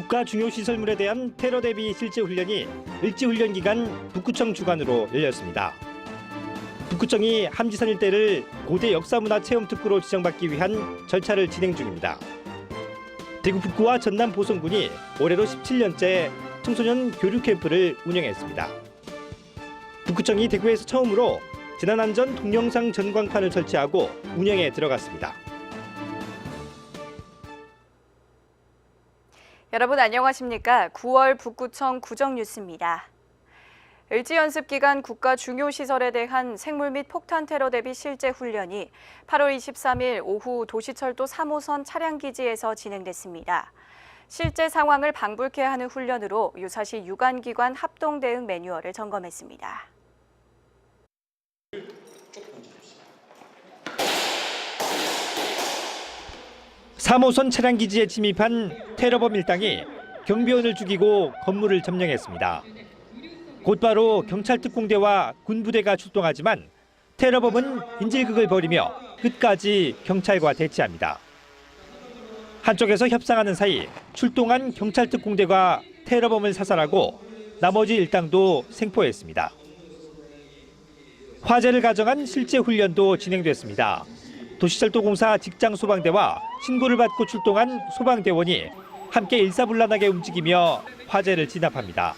국가 중요시설물에 대한 테러 대비 실제 훈련이 을지훈련 기간 북구청 주관으로 열렸습니다. 북구청이 함지산 일대를 고대 역사문화체험특구로 지정받기 위한 절차를 진행 중입니다. 대구 북구와 전남 보성군이 올해로 17년째 청소년 교류 캠프를 운영했습니다. 북구청이 대구에서 처음으로 재난안전 동영상 전광판을 설치하고 운영에 들어갔습니다. 여러분 안녕하십니까? 9월 북구청 구정뉴스입니다. 을지연습기간 국가 중요시설에 대한 생물 및 폭탄 테러 대비 실제 훈련이 8월 23일 오후 도시철도 3호선 차량기지에서 진행됐습니다. 실제 상황을 방불케 하는 훈련으로 유사시 유관기관 합동대응 매뉴얼을 점검했습니다. 3호선 차량기지에 침입한 테러범 일당이 경비원을 죽이고 건물을 점령했습니다. 곧바로 경찰 특공대와 군부대가 출동하지만 테러범은 인질극을 벌이며 끝까지 경찰과 대치합니다. 한쪽에서 협상하는 사이 출동한 경찰 특공대가 테러범을 사살하고 나머지 일당도 생포했습니다. 화재를 가정한 실제 훈련도 진행됐습니다. 도시철도공사 직장소방대와 신고를 받고 출동한 소방대원이 함께 일사불란하게 움직이며 화재를 진압합니다.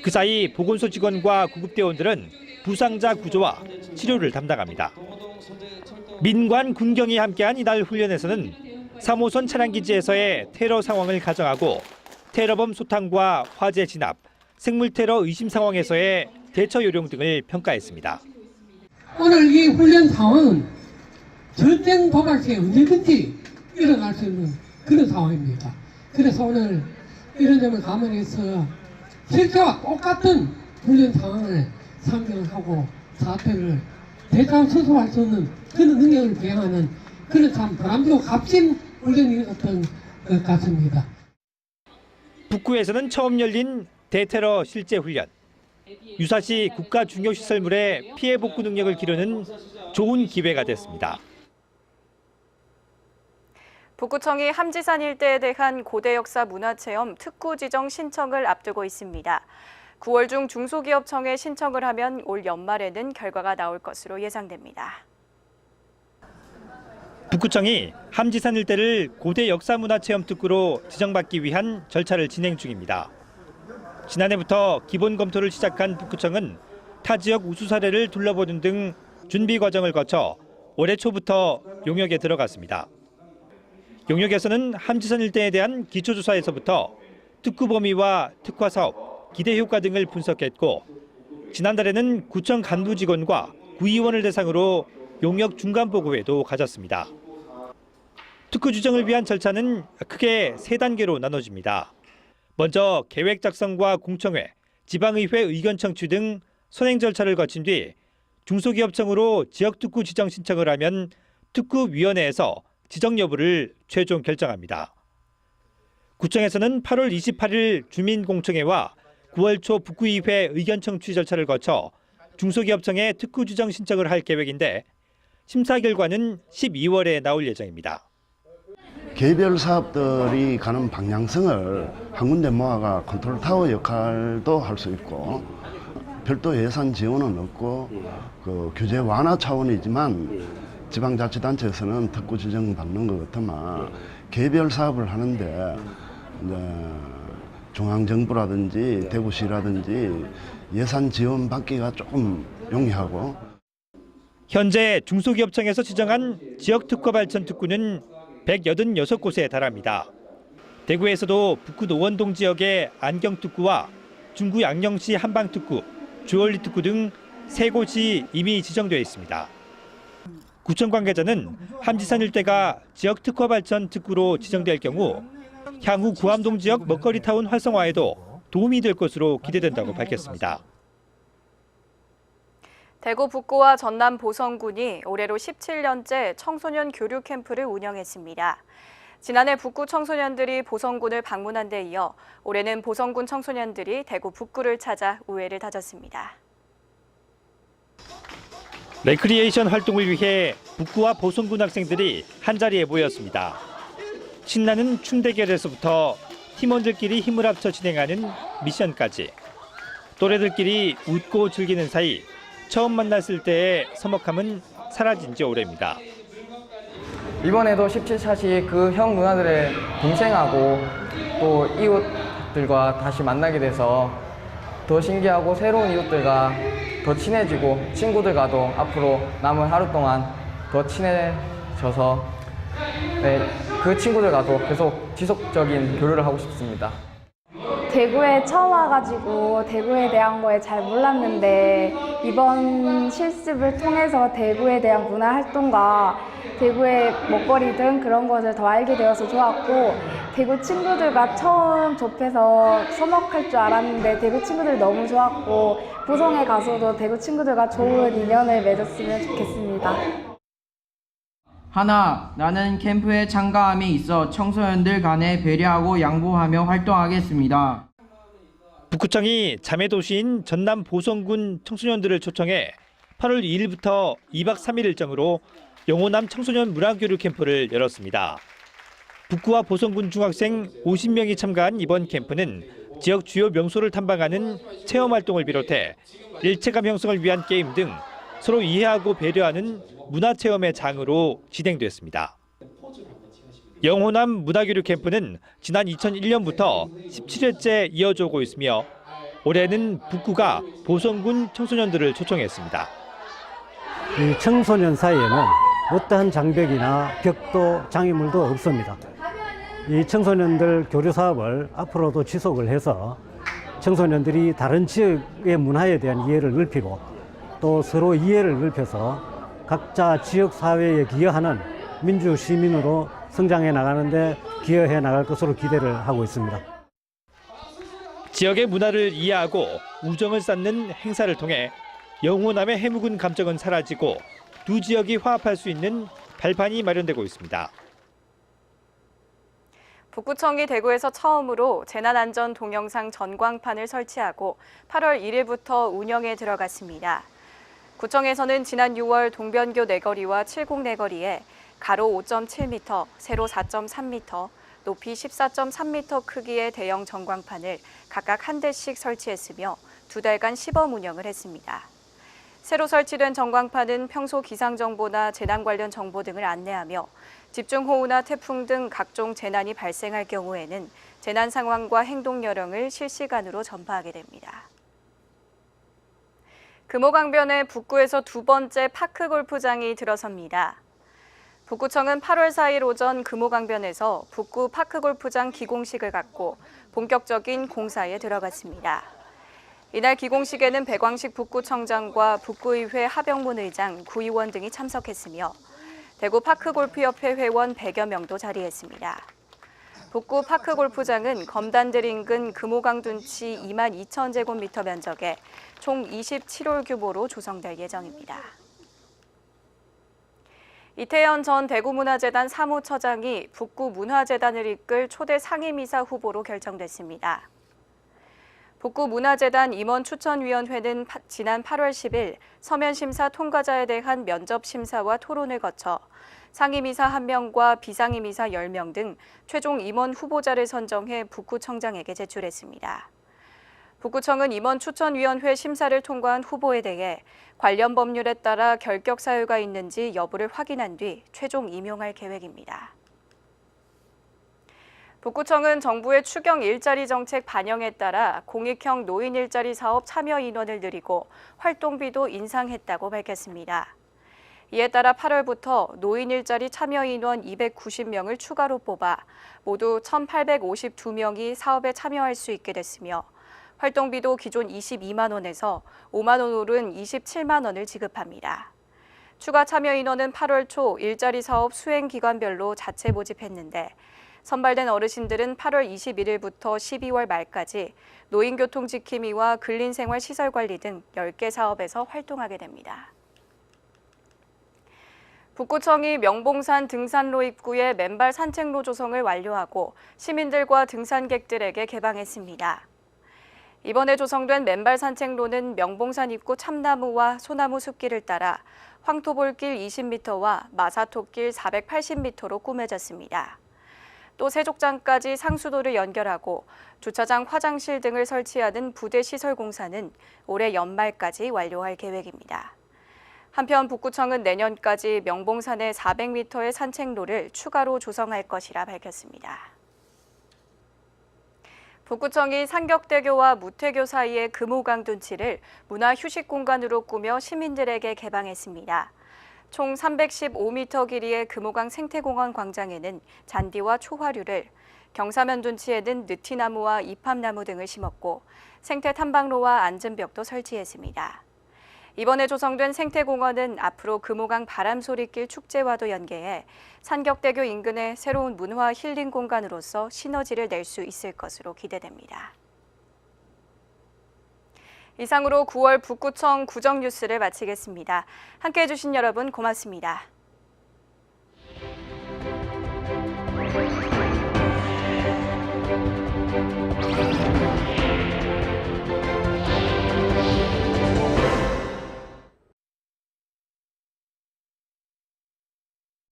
그 사이 보건소 직원과 구급대원들은 부상자 구조와 치료를 담당합니다. 민관, 군경이 함께한 이날 훈련에서는 3호선 차량기지에서의 테러 상황을 가정하고 테러범 소탕과 화재 진압, 생물테러 의심 상황에서의 대처 요령 등을 평가했습니다. 오늘 이 훈련 상황은 전쟁 도발 시에 언제든지 일어날 수 있는 그런 상황입니다. 그래서 오늘 이런 점을 감안해서 실제와 똑같은 훈련 상황을 상정하고 사태를 대장수습할 수 있는 그런 능력을 배양하는 그런 참 보람도 값진 훈련이었던 것 같습니다. 북구에서는 처음 열린 대테러 실제 훈련. 유사시 국가 중요시설물의 피해 복구 능력을 기르는 좋은 기회가 됐습니다. 북구청이 함지산 일대에 대한 고대 역사 문화체험 특구 지정 신청을 앞두고 있습니다. 9월 중 중소기업청에 신청을 하면 올 연말에는 결과가 나올 것으로 예상됩니다. 북구청이 함지산 일대를 고대 역사문화체험 특구로 지정받기 위한 절차를 진행 중입니다. 지난해부터 기본 검토를 시작한 북구청은 타 지역 우수 사례를 둘러보는 등 준비 과정을 거쳐 올해 초부터 용역에 들어갔습니다. 용역에서는 함지산 일대에 대한 기초조사에서부터 특구 범위와 특화 사업, 기대 효과 등을 분석했고 지난달에는 구청 간부 직원과 구의원을 대상으로 용역 중간 보고회도 가졌습니다. 특구 지정을 위한 절차는 크게 3단계로 나눠집니다. 먼저 계획 작성과 공청회, 지방의회 의견 청취 등 선행 절차를 거친 뒤 중소기업청으로 지역 특구 지정 신청을 하면 특구위원회에서 지정 여부를 최종 결정합니다. 구청에서는 8월 28일 주민공청회와 9월 초 북구의회 의견 청취 절차를 거쳐 중소기업청에 특구 지정 신청을 할 계획인데 심사 결과는 12월에 나올 예정입니다. 개별 사업들이 가는 방향성을 한 군데 모아가 컨트롤 타워 역할도 할 수 있고 별도 예산 지원은 없고 그 규제 완화 차원이지만 지방자치단체에서는 특구 지정 받는 것 같으면 개별 사업을 하는데 중앙정부라든지 대구시라든지 예산 지원 받기가 조금 용이하고 현재 중소기업청에서 지정한 지역특화 발전 특구는 186곳에 달합니다. 대구에서도 북구 노원동 지역의 안경특구와 중구 양령시 한방특구, 주얼리특구 등 3곳이 이미 지정되어 있습니다. 구청 관계자는 함지산 일대가 지역특화 발전 특구로 지정될 경우 향후 구암동 지역 먹거리타운 활성화에도 도움이 될 것으로 기대된다고 밝혔습니다. 대구 북구와 전남 보성군이 올해로 17년째 청소년 교류 캠프를 운영했습니다. 지난해 북구 청소년들이 보성군을 방문한 데 이어 올해는 보성군 청소년들이 대구 북구를 찾아 우애를 다졌습니다. 레크리에이션 활동을 위해 북구와 보성군 학생들이 한자리에 모였습니다. 신나는 춤 대결에서부터 팀원들끼리 힘을 합쳐 진행하는 미션까지 또래들끼리 웃고 즐기는 사이 처음 만났을 때의 서먹함은 사라진 지 오래입니다. 이번에도 17샷이 그 형 누나들의 동생하고 또 이웃들과 다시 만나게 돼서 더 신기하고 새로운 이웃들과 더 친해지고 친구들과도 앞으로 남은 하루 동안 더 친해져서 그 친구들과도 계속 지속적인 교류를 하고 싶습니다. 대구에 처음 와가지고 대구에 대한 거에 잘 몰랐는데 이번 실습을 통해서 대구에 대한 문화활동과 대구의 먹거리 등 그런 것을 더 알게 되어서 좋았고 대구 친구들과 처음 접해서 서먹할 줄 알았는데 대구 친구들 너무 좋았고 보성에 가서도 대구 친구들과 좋은 인연을 맺었으면 좋겠습니다. 하나, 나는 캠프에 참가함에 있어 청소년들 간에 배려하고 양보하며 활동하겠습니다. 북구청이 자매도시인 전남 보성군 청소년들을 초청해 8월 2일부터 2박 3일 일정으로 영호남 청소년 문화교류 캠프를 열었습니다. 북구와 보성군 중학생 50명이 참가한 이번 캠프는 지역 주요 명소를 탐방하는 체험활동을 비롯해 일체감 형성을 위한 게임 등 서로 이해하고 배려하는 문화체험의 장으로 진행됐습니다. 영호남 문화교류 캠프는 지난 2001년부터 17회째 이어져 오고 있으며 올해는 북구가 보성군 청소년들을 초청했습니다. 이 청소년 사이에는 어떠한 장벽이나 벽도 장애물도 없습니다. 이 청소년들 교류 사업을 앞으로도 지속을 해서 청소년들이 다른 지역의 문화에 대한 이해를 넓히고 또 서로 이해를 넓혀서 각자 지역 사회에 기여하는 민주 시민으로 성장해 나가는데 기여해 나갈 것으로 기대를 하고 있습니다. 지역의 문화를 이해하고 우정을 쌓는 행사를 통해 영호남의 해묵은 감정은 사라지고 두 지역이 화합할 수 있는 발판이 마련되고 있습니다. 북구청이 대구에서 처음으로 재난안전 동영상 전광판을 설치하고 8월 1일부터 운영에 들어갔습니다. 구청에서는 지난 6월 동변교 내거리와 70 내거리에 가로 5.7m, 세로 4.3m, 높이 14.3m 크기의 대형 전광판을 각각 한 대씩 설치했으며 2달간 시범 운영을 했습니다. 새로 설치된 전광판은 평소 기상정보나 재난 관련 정보 등을 안내하며 집중호우나 태풍 등 각종 재난이 발생할 경우에는 재난 상황과 행동 요령을 실시간으로 전파하게 됩니다. 금호강변의 북구에서 두 번째 파크 골프장이 들어섭니다. 북구청은 8월 4일 오전 금호강변에서 북구 파크 골프장 기공식을 갖고 본격적인 공사에 들어갔습니다. 이날 기공식에는 백광식 북구청장과 북구의회 하병문 의장, 구의원 등이 참석했으며 대구 파크골프협회 회원 100여 명도 자리했습니다. 북구 파크골프장은 검단들 인근 금호강 둔치 22,000제곱미터 면적에 총 27홀 규모로 조성될 예정입니다. 이태현 전 대구문화재단 사무처장이 북구 문화재단을 이끌 초대 상임이사 후보로 결정됐습니다. 북구 문화재단 임원 추천위원회는 지난 8월 10일 서면심사 통과자에 대한 면접심사와 토론을 거쳐 상임이사 1명과 비상임이사 10명 등 최종 임원 후보자를 선정해 북구청장에게 제출했습니다. 북구청은 임원 추천위원회 심사를 통과한 후보에 대해 관련 법률에 따라 결격 사유가 있는지 여부를 확인한 뒤 최종 임용할 계획입니다. 북구청은 정부의 추경 일자리 정책 반영에 따라 공익형 노인 일자리 사업 참여 인원을 늘리고 활동비도 인상했다고 밝혔습니다. 이에 따라 8월부터 노인 일자리 참여 인원 290명을 추가로 뽑아 모두 1,852명이 사업에 참여할 수 있게 됐으며 활동비도 기존 22만 원에서 5만 원 오른 27만 원을 지급합니다. 추가 참여 인원은 8월 초 일자리 사업 수행 기관별로 자체 모집했는데 선발된 어르신들은 8월 21일부터 12월 말까지 노인교통지킴이와 근린생활시설관리 등 10개 사업에서 활동하게 됩니다. 북구청이 명봉산 등산로 입구에 맨발 산책로 조성을 완료하고 시민들과 등산객들에게 개방했습니다. 이번에 조성된 맨발 산책로는 명봉산 입구 참나무와 소나무 숲길을 따라 황토볼길 20m와 마사토길 480m로 꾸며졌습니다. 또 세족장까지 상수도를 연결하고 주차장, 화장실 등을 설치하는 부대 시설 공사는 올해 연말까지 완료할 계획입니다. 한편 북구청은 내년까지 명봉산에 400m의 산책로를 추가로 조성할 것이라 밝혔습니다. 북구청이 상격대교와 무태교 사이의 금호강둔치를 문화휴식공간으로 꾸며 시민들에게 개방했습니다. 총 315m 길이의 금호강 생태공원 광장에는 잔디와 초화류를, 경사면 둔치에는 느티나무와 이팝나무 등을 심었고 생태 탐방로와 앉은벽도 설치했습니다. 이번에 조성된 생태공원은 앞으로 금호강 바람소리길 축제와도 연계해 상격대교 인근의 새로운 문화 힐링 공간으로서 시너지를 낼 수 있을 것으로 기대됩니다. 이상으로 9월 북구청 구정 뉴스를 마치겠습니다. 함께해 주신 여러분 고맙습니다.